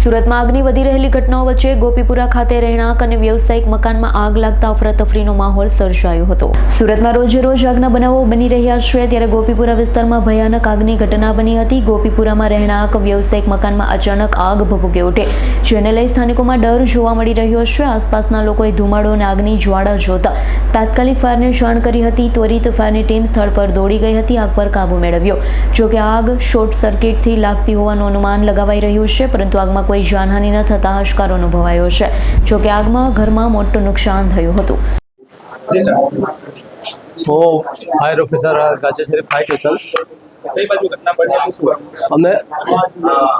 સુરતમાં આગની વધી રહેલી ઘટનાઓ વચ્ચે ગોપીપુરા ખાતે રહેણાંક અને વ્યવસાયિક મકાનમાં આગ લાગતા અફરાતફરીનો માહોલ સર્જાયો હતો। સુરતમાં રોજે રોજ આગના બનાવો બની રહ્યા છે, ત્યારે ગોપીપુરા વિસ્તારમાં ભયાનક આગની ઘટના બની હતી। ગોપીપુરામાં રહેણાંક વ્યવસાયિક મકાનમાં અચાનક આગ ભભૂકી ઉઠી, જેને લઈ સ્થાનિકોમાં ડર જોવા મળી રહ્યો છે। આસપાસના લોકોએ ધુમાડો અને આગની જ્વાળા જોતા તાત્કાલિક ફાયરને જાણ કરી હતી। ત્વરિત ફાયરની ટીમ સ્થળ પર દોડી ગઈ હતી, આગ પર કાબુ મેળવ્યો। જોકે આગ શોર્ટ સર્કિટથી લાગતી હોવાનું અનુમાન લગાવાઈ રહ્યું છે, પરંતુ આગમાં કોઈ જાનહાનિ ન થતા હાશકારો અનુભવાયો છે। જોકે આગમાં ઘરમાં મોટું નુકસાન થયું હતું। वो फायर ऑफिसर गाजेश्वरी फायर स्टेशन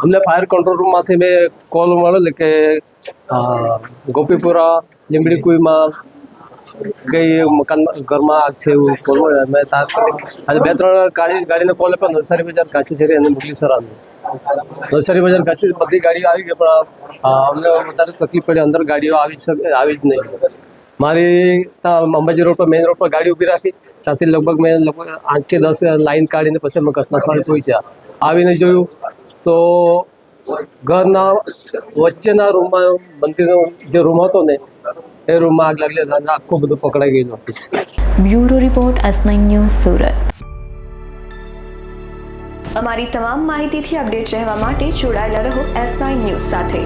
हमने फायर कंट्रोल रूम में मैं कॉल મળ્યો કે ગોપીપુરા લીંબડી કુઈમાં કઈ મકાનમાં ઘરમાં આગ છે એવું કોલ મળ્યો। મેં તાત્કાલિક આજે 2-3 ગાડીને કોલ આપ્યો। નવસારી બજાર ગાચેશ્વરી અને મુગલી સરાનો નવસારી બજાર ગાચેશ્વરી બધી ગાડીઓ આવી ગઈ, પણ અમને વધારે તકલીફ પડી, અંદર ગાડીઓ આવી જ નહીં। મારી અંબાજી રોડ પર મેઇન રોડ પર ગાડી ઊભી રાખી, ત્યાંથી લગભગ મેં 8 કે 10 લાઈન કાઢીને પછી અમે કસનાથવાડી પહોંચ્યા। આવીને જોયું તો ઘરના વચ્ચેના રૂમમાં બનતીનો જે રૂમ હતો ને એ રૂમમાં આગ લાગી અને આખું બધું પકડાઈ ગયેલું હતું। Bureau report S9 news Surat. અમારી તમામ માહિતીથી અપડેટ રહેવા માટે જોડાયેલા રહો S9 ન્યૂઝ સાથે।